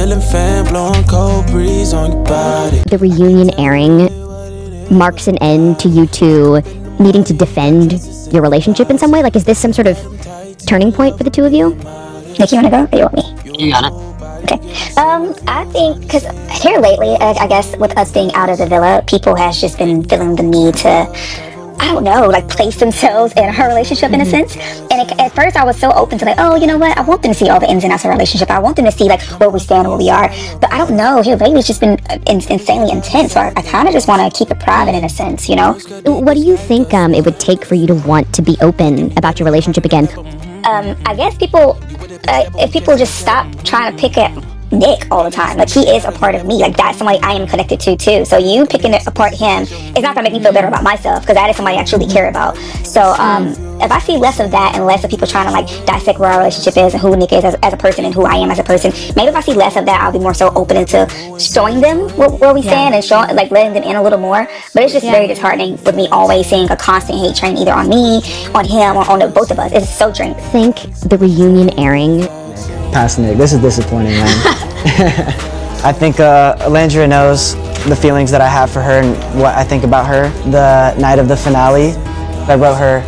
ceiling fan blowing cold breeze on your body. The reunion airing marks an end to you two needing to defend your relationship in some way? Like, is this some sort of turning point for the two of you? Nick, you want to go or you want me? You got it. Okay. I think, because here lately, I guess with us being out of the villa, people has just been feeling the need to, I don't know, like place themselves in her relationship in a sense. And at first I was so open to like, oh, you know what? I want them to see all the ins and outs of our relationship. I want them to see like where we stand and where we are. But I don't know, here lately it's just been insanely intense. So I kind of just want to keep it private in a sense, you know? What do you think it would take for you to want to be open about your relationship again? I guess people, if people just stop trying to pick at Nick all the time, like he is a part of me, like that's somebody I am connected to too. So you picking apart him is not gonna make me feel better about myself, because that is somebody I truly care about. So if I see less of that and less of people trying to like dissect where our relationship is and who Nick is as a person and who I am as a person, maybe if I see less of that, I'll be more so open into showing them where we stand and showing, like letting them in a little more. But it's just very disheartening with me always seeing a constant hate train either on me, on him, or on both of us. It's so draining. Think the reunion airing. Past Nick, this is disappointing, man. I think Alandria knows the feelings that I have for her and what I think about her. The night of the finale, I wrote her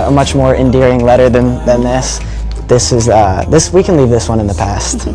a much more endearing letter than this. We can leave this one in the past.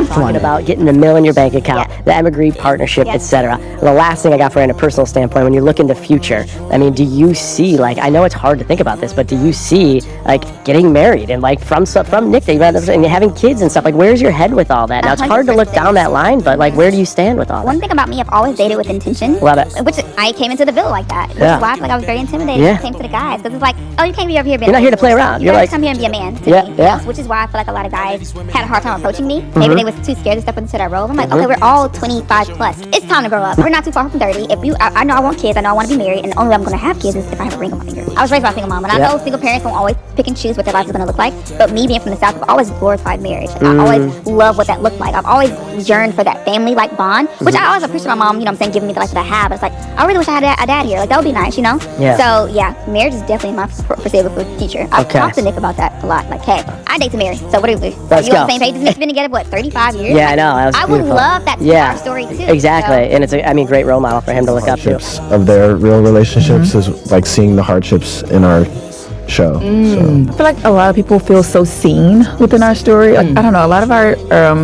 Talking about getting $1 million in your bank account, the Emigree partnership, etc. The last thing I got for in a personal standpoint, when you look in the future, I mean, do you see, like, I know it's hard to think about this, but do you see, like, getting married and, like, from Nick, and having kids and stuff? Like, where's your head with all that? Now, it's hard to look down that line, but, like, where do you stand with all that? One thing about me, I've always dated with intention. Love it. Which I came into the villa like that. Which is why I feel like I was very intimidated when it came to the guys. Because it's like, oh, you can't be over here being You're not here to play around. You're like, come here and be a man to me. Yeah. Which is why I feel like a lot of guys had a hard time approaching me. Maybe they was too scared to step into that role. I'm like, okay, we're all 25 plus. It's time to grow up. We're not too far from 30. I know I want kids. I know I want to be married, and the only way I'm going to have kids is if I have a ring on my finger. I was raised by a single mom, and I know single parents don't always pick and choose what their life is going to look like. But me being from the South, I've always glorified marriage. Like, I always loved what that looked like. I've always yearned for that family-like bond, which I always appreciate my mom, you know what I'm saying, giving me the life that I have. But it's like, I really wish I had a dad here. Like, that would be nice, you know? Yeah. So, yeah, marriage is definitely my foreseeable future. I've talked to Nick about that a lot. Like, hey, I date to marry. So, what do we? Let's you go. on the same page as me? We've been together, what, 35 years? Yeah, I know. I would love that to be our story, too. Exactly. So. And it's a great role model for him to look up to. Of their real relationships is like seeing the hardships in our show. So. I feel like a lot of people feel so seen within our story. Like, I don't know, a lot of our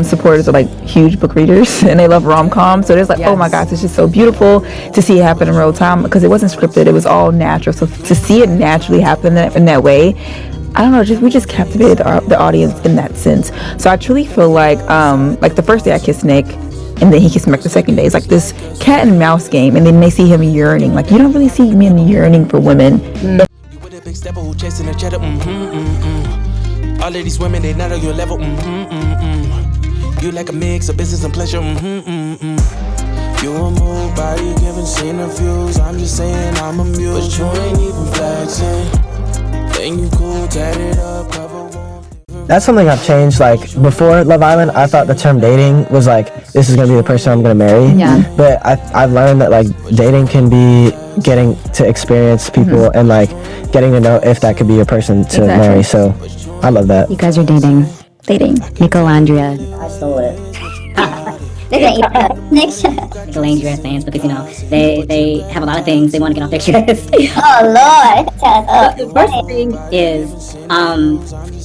supporters are like huge book readers and they love rom-coms. So there's like, oh my gosh, it's just so beautiful to see it happen in real time, because it wasn't scripted, it was all natural. So to see it naturally happen in that way, I don't know, we just captivated the audience in that sense. So I truly feel like the first day I kissed Nick, and then he kissed me back the second day. It's like this cat and mouse game, and then they see him yearning. Like, you don't really see men yearning for women. All of these women, they not on your level. You like a mix of business and pleasure. You a move body giving scene reviews. I'm just saying I'm amused, but you ain't even flexing. Think you cool, tatted up, cover. That's something I've changed. Like, before Love Island, I thought the term dating was like, this is gonna be the person I'm gonna marry. Yeah. But I've learned that like dating can be getting to experience people and like getting to know if that could be a person to marry. So I love that. You guys are dating. NicOlandria. I stole it. NicOlandria's fans, because you know they have a lot of things they want to get off their chest. Oh Lord, the first thing is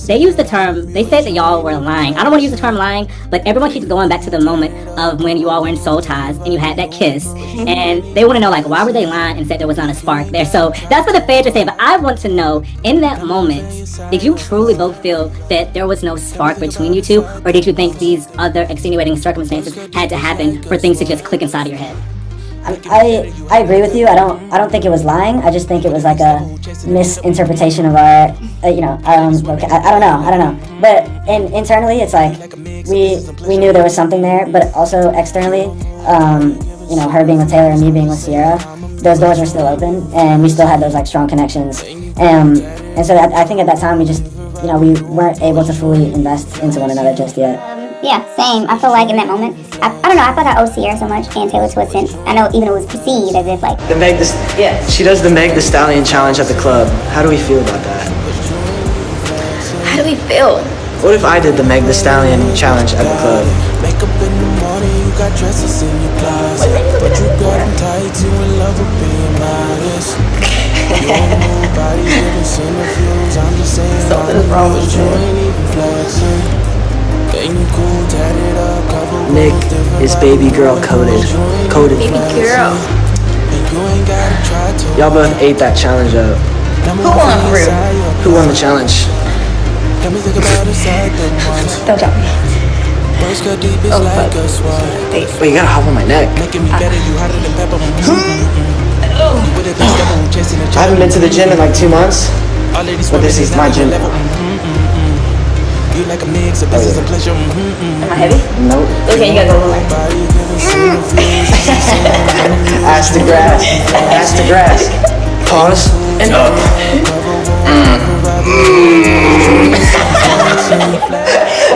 they use the term, they said that y'all were lying. I don't want to use the term lying, but everyone keeps going back to the moment of when you all were in soul ties and you had that kiss, and they want to know, like, why were they lying and said there was not a spark there? So that's what the fans are saying, but I want to know, in that moment, did you truly both feel that there was no spark between you two, or did you think these other extenuating circumstances had to happen for things to just click inside of your head? I agree with you. I don't think it was lying. I just think it was like a misinterpretation of our, I don't know. But internally, it's like we knew there was something there, but also externally, her being with Taylor and me being with Sierra, those doors were still open, and we still had those like strong connections. And so I think at that time we just, we weren't able to fully invest into one another just yet. Yeah, same. I feel like in that moment, I don't know, I feel like I owe Sierra so much, and Taylor to a sense. I know even it was perceived as if like... She does the Meg the Stallion challenge at the club. How do we feel about that? How do we feel? What if I did the Meg Thee Stallion challenge at the club? Wake up in the morning, you got dresses in your closet. But you got them tights, you in love with being modest. You don't nobody giving interviews, I'm just saying something's wrong with you. Ain't even flexing. Ain't you cool, tatted up, covered Nick is baby girl coded. Coded. Baby girl. Y'all both ate that challenge up. Who won for real? Who won the challenge? Let me think about it side the ones. Don't tell me. Words cut deep, it's like a sword. Wait, you gotta hop on my neck. Making me better, you hotter than pepper. You with it, been stepping, chasing the I haven't been to the gym in like 2 months, but this is my gym. You like a mix of business and pleasure. Am I heavy? Nope. Okay, you gotta go lower. Ass to grass. Ass to grass. Pause. And up.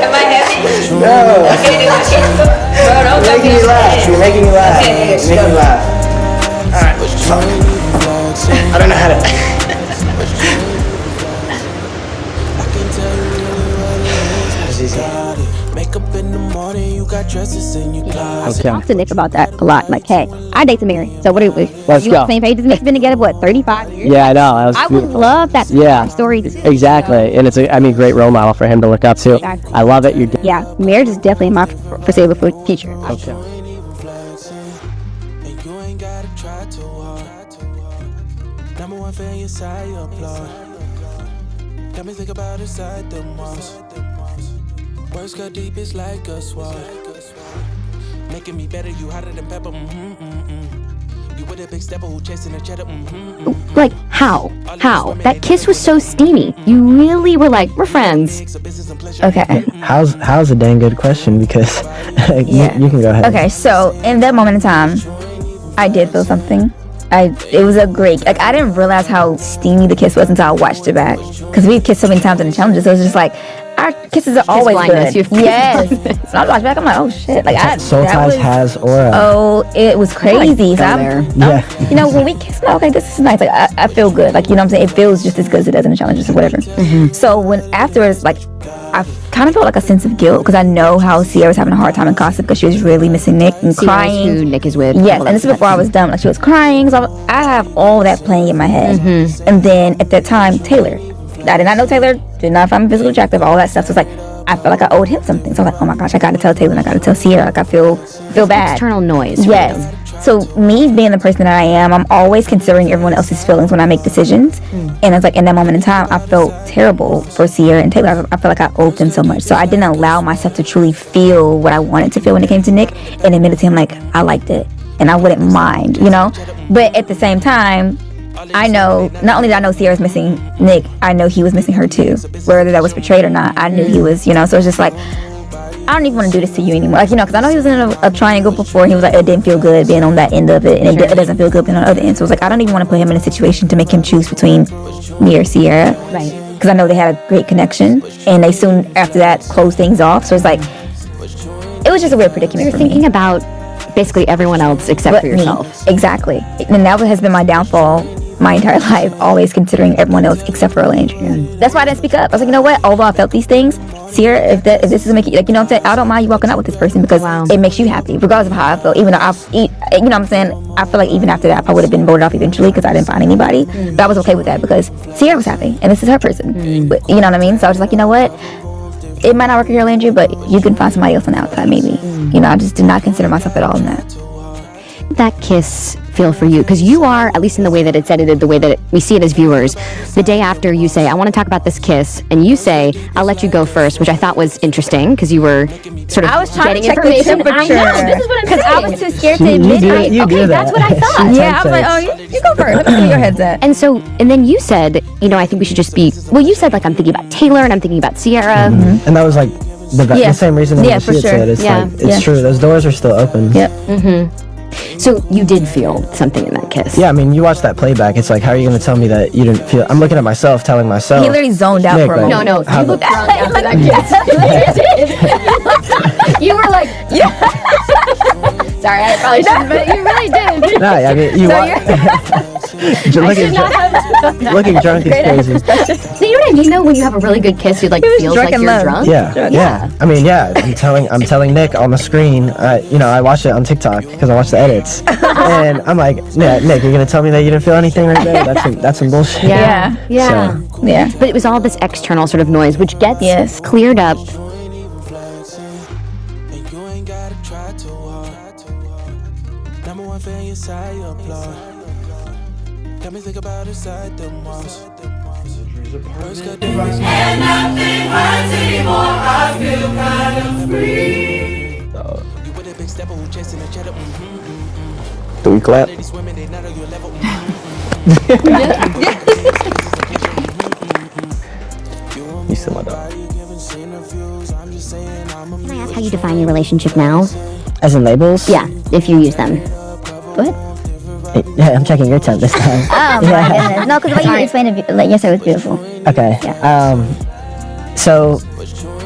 Am I heavy? No. Okay, bro, don't You're making me laugh. You're making me laugh. Okay, You're making me laugh. Alright. I don't know how to. Make up in the morning, you got dresses in your closet. Talk to Nick about that a lot. Like, hey, I date to marry. So what are we? Let's you go. on the same page as me? It's been together, what, 35 years? Yeah, I know. That was I would beautiful. love that story. Exactly. And it's a great role model for him to look up to. Exactly. I love it. You're Yeah, marriage is definitely in my foreseeable future. okay. And you ain't gotta try too hard. Number one fan, yes, I applaud. Got me think about inside the walls. Words cut deep, it's like a sword. Making me better, you hotter than pepper. You with a big stepper who chasing the cheddar. Like, how? How? That kiss was so steamy. You really were like, we're friends. Okay. How's a dang good question because you can go ahead. Okay, so in that moment in time, I did feel something. It was a great, like, I didn't realize how steamy the kiss was until I watched it back. Because we've kissed so many times in the challenges, so it was just like, our kisses are always blindness. good. Yes. So I watched back, I'm like, oh shit. Like, Soul Ties has aura. Oh, it was crazy. So Yeah. you know, when we kiss, I'm like, okay, this is nice. Like, I feel good. Like, you know what I'm saying? It feels just as good as it does in the challenges or whatever. So when afterwards, like, I kind of felt like a sense of guilt because I know how Sierra was having a hard time in Gossip because she was really missing Nick and crying. Who Nick is with. Yes, and this is before I was done. Like, she was crying, so I have all that playing in my head. And then at that time, Taylor. I did not know Taylor, did not find him physically attractive, all that stuff. So it's like, I felt like I owed him something. So I was like, oh my gosh, I gotta tell Taylor and I gotta tell Sierra. Like, I feel bad. External noise. Yes. So me being the person that I am, I'm always considering everyone else's feelings when I make decisions. And it's like, in that moment in time, I felt terrible for Sierra and Taylor. I felt like I owed them so much. So I didn't allow myself to truly feel what I wanted to feel when it came to Nick and admitted to him, like, I liked it and I wouldn't mind, you know? But at the same time, I know, not only did I know Sierra's missing Nick, I know he was missing her too. Whether that was portrayed or not, I knew he was, you know, so it's just like, I don't even want to do this to you anymore. Like, you know, because I know he was in a triangle before and he was like, it didn't feel good being on that end of it, and it doesn't feel good being on the other end. So it's like, I don't even want to put him in a situation to make him choose between me or Sierra. Right. Because I know they had a great connection and they soon after that closed things off. So it's like, it was just a weird predicament for me. You're thinking about basically everyone else except for yourself. Me. Exactly. And that has been my downfall my entire life, always considering everyone else except for Olandria. That's why I didn't speak up. I was like, you know what? Although I felt these things, Sierra, if this is making, like, you know what I'm saying, I don't mind you walking out with this person because it makes you happy, regardless of how I feel. Even though you know what I'm saying, I feel like even after that, I would have been voted off eventually because I didn't find anybody. But I was okay with that because Sierra was happy, and this is her person. But, you know what I mean? So I was just like, you know what? It might not work with your Olandria, but you can find somebody else on the outside, maybe. You know, I just did not consider myself at all in that. That kiss feel for you? Because you are, at least in the way that it's edited, the way that we see it as viewers, the day after you say, I want to talk about this kiss, and you say, I'll let you go first, which I thought was interesting because you were sort of I was trying getting to check information. the temperature. I know, this is what I'm saying. Because I was too scared to admit it. You do that. That's what I thought. Yeah, I was like, oh, you go first. Let me see where your head's at. And so, and then you said, you know, I think we should just be, well, you said, like, I'm thinking about Taylor and I'm thinking about Sierra. And that was like the same reason that she had said. It's like, it's true. Those doors are still open. Yep. So you did feel something in that kiss. Yeah, I mean, you watch that playback. It's like, how are you going to tell me that you didn't feel? I'm looking at myself, telling myself. He literally zoned out Nick, for a like, moment. No, you looked drunk after that kiss. You were like, sorry, I probably shouldn't, but you really did. No, I mean, looking drunk is crazy. So you know what I you know when you have a really good kiss, it like feels like you're drunk? Yeah. I mean, I'm telling Nick on the screen, I watched it on TikTok because I watched the edits. And I'm like, yeah, Nick, you're going to tell me that you didn't feel anything right there? That's some bullshit. Yeah. Yeah. But it was all this external sort of noise, which gets cleared up. Got me think about inside the walls. And nothing hurts anymore. I feel kind of free. You with a big stepper who chasing a cheddar. Do we clap? Ladies swimming, they not on your level. You still my dog. Can I ask how you define your relationship now? As in labels? Yeah, if you use them. What? Yeah, I'm checking your temp this time. Oh my goodness. No, because the way you explained it, like yesterday was beautiful. Okay. Yeah. So,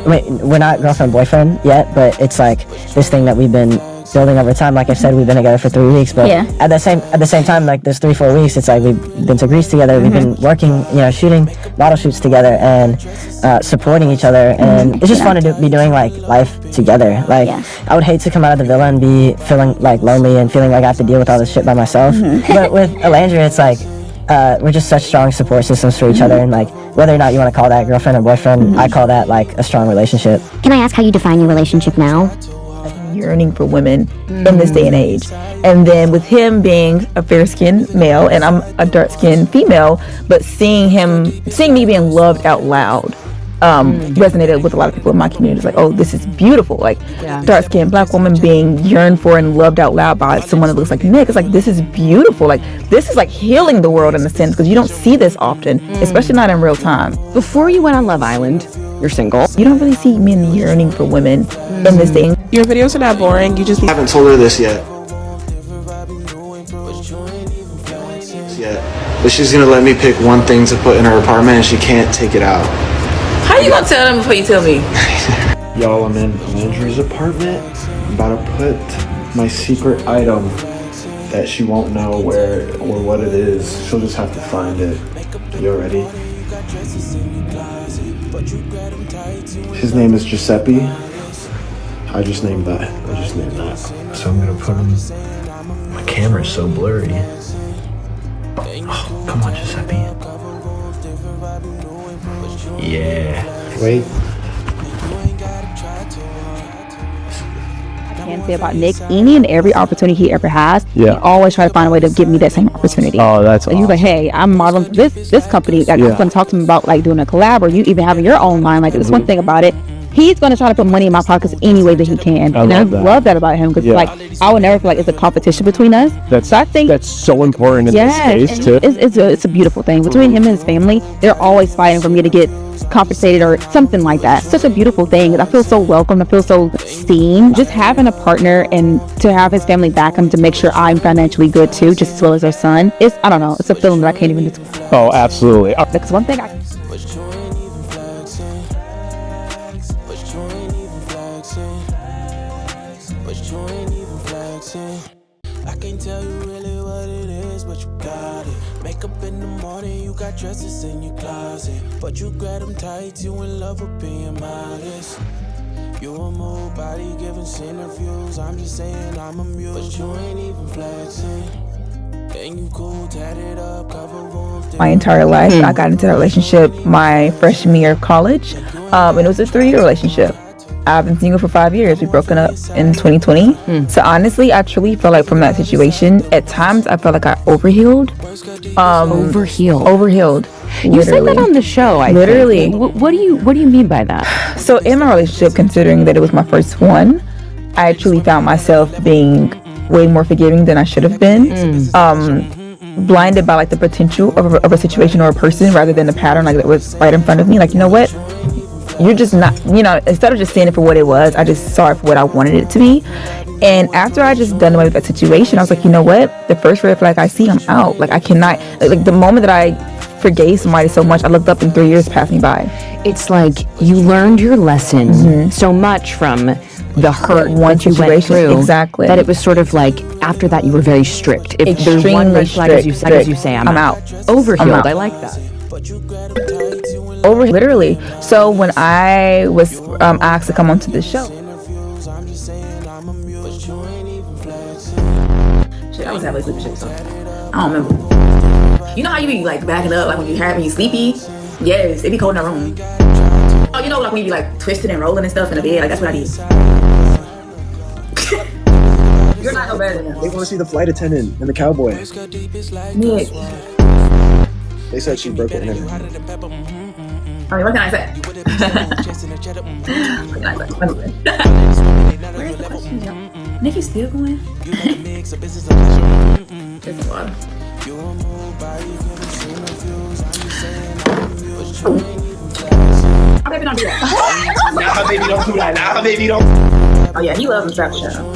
wait, we're not girlfriend boyfriend yet, but it's like this thing that we've been building over time. Like I said, we've been together for 3 weeks, but at the same time, like this 3-4 weeks, it's like we've been to Greece together. We've been working, shooting model shoots together and supporting each other, and it's just fun to be doing like life together. Like I would hate to come out of the villa and be feeling like lonely and feeling like I have to deal with all this shit by myself. But with Alandria, it's like we're just such strong support systems for each other, and like whether or not you want to call that girlfriend or boyfriend, I call that like a strong relationship. Can I ask how you define your relationship now? Yearning for women in this day and age, and then with him being a fair-skinned male and I'm a dark-skinned female, but seeing me being loved out loud resonated with a lot of people in my community. It's like, oh, this is beautiful. Like dark-skinned Black woman being yearned for and loved out loud by someone that looks like Nick. It's like, this is beautiful. Like this is like healing the world in a sense, because you don't see this often, especially not in real time. Before you went on Love Island, you're single. You don't really see men yearning for women in this day. Your videos are not boring. You just haven't told her this yet. But she's gonna let me pick one thing to put in her apartment and she can't take it out. How you gonna tell them before you tell me? Y'all, I'm in Landry's apartment. I'm about to put my secret item that she won't know where or what it is. She'll just have to find it. You ready? His name is Giuseppe. I just named that. So I'm gonna put him. My camera's so blurry. Oh, come on, Giuseppe. Yeah. Wait. I can say about Nick, any and every opportunity he ever has, he always try to find a way to give me that same opportunity. Oh, that's awesome. He's like, hey, I'm modeling for this company. Like, I'm going to talk to him about like doing a collab, or you even having your own line. Like, this one thing about it, he's going to try to put money in my pockets any way that he can. And I love that about him, because like I would never feel like it's a competition between us. So I think that's so important in this case too. It's a beautiful thing between him and his family. They're always fighting for me to get compensated or something like that. It's such a beautiful thing. I feel so welcome. I feel so seen. Just having a partner and to have his family back him to make sure I'm financially good too, just as well as their son. I don't know. It's a feeling that I can't even describe. Oh, absolutely. Because one thing I can't tell you really what it is, but you got it. Makeup in the morning, you got dresses in your closet, but you grab them tight, you in love with being modest. You a move body giving interviews. I'm just saying I'm amused, but you ain't even flexing. And you cool, tatted up, cover wounds. My entire life, I got into a relationship my freshman year of college, and it was a 3-year relationship. I've been single for 5 years. We broken up in 2020. So honestly, I truly felt like from that situation, at times I felt like I overhealed. Overhealed. You said that on the show. I literally. Think. What do you mean by that? So in my relationship, considering that it was my first one, I truly found myself being way more forgiving than I should have been. Blinded by like the potential of a situation or a person rather than the pattern like that was right in front of me. Like, you know what? You're just not, instead of just seeing it for what it was, I just saw it for what I wanted it to be. And after I just done away with that situation, I was like, you know what? The first red flag I see, I'm out. Like, I cannot, like the moment that I forgave somebody so much, I looked up and 3 years passed me by. It's like you learned your lesson so much from the hurt one that you went through. Exactly. That it was sort of like, after that, you were very strict. If there's one red flag, as you say, I'm out. Overhealed. I like that. over literally. So when I was asked to come onto the show, shit, I was having sleeping shit, so I don't remember. You know how you be like backing up, like when you sleepy? Yes, it be cold in the room. Oh, you know, like when you be like twisting and rolling and stuff in the bed, like that's what I did. You're not no better than them. They want to see the flight attendant and the cowboy. Nick. They said she broke it in. I mean, what can I say? What can I say? Where's the question, y'all? Nick, you still going? Just water. How baby don't do that? Nah, baby don't do that. Nah, baby don't. Oh yeah, he loves the strap show.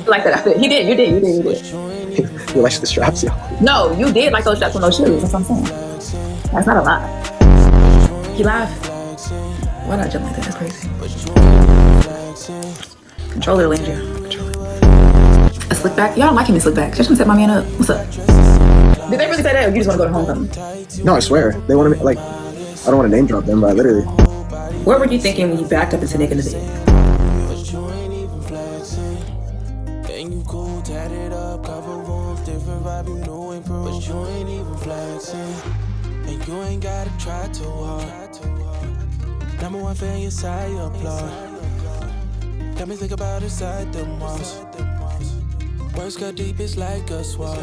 Like that, I feel. He did. You did. You like the straps, y'all? No, you did like those straps on those shoes. That's what I'm saying. That's not a lie. He laughed. Why not jump like that? That's crazy. Control it, Landria. Control it. A slick back? Y'all don't like him to slick back. Just gonna set my man up. What's up? Did they really say that, or you just want to go to homecoming? No, I swear. They want to like. I don't want to name drop them, but literally. What were you thinking when you backed up into Nick in the bed? And you ain't gotta try too hard. Number one fan, your side, you applaud. Got me think about inside the walls. Words cut deep, it's like a sword.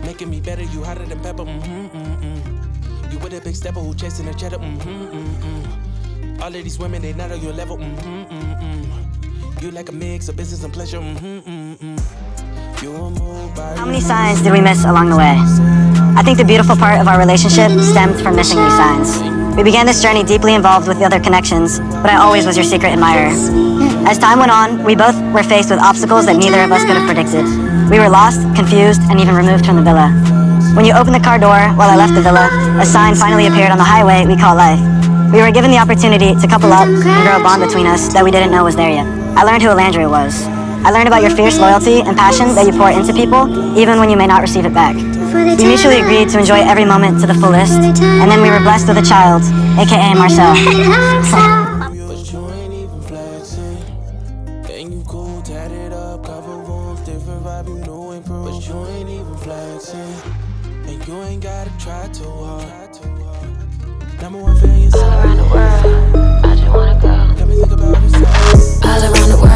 Making me better, you hotter than pepper. You with a big stepper who chasing a cheddar. All of these women, they not on your level. You like a mix of business and pleasure. How many signs did we miss along the way? I think the beautiful part of our relationship stemmed from missing these signs. We began this journey deeply involved with the other connections, but I always was your secret admirer. As time went on, we both were faced with obstacles that neither of us could have predicted. We were lost, confused, and even removed from the villa. When you opened the car door while I left the villa, a sign finally appeared on the highway we call life. We were given the opportunity to couple up and grow a bond between us that we didn't know was there yet. I learned who Elandria was. I learned about your fierce loyalty and passion that you pour into people, even when you may not receive it back. We mutually agreed to enjoy every moment to the fullest, and then we were blessed with a child, aka Marcel. All around the world,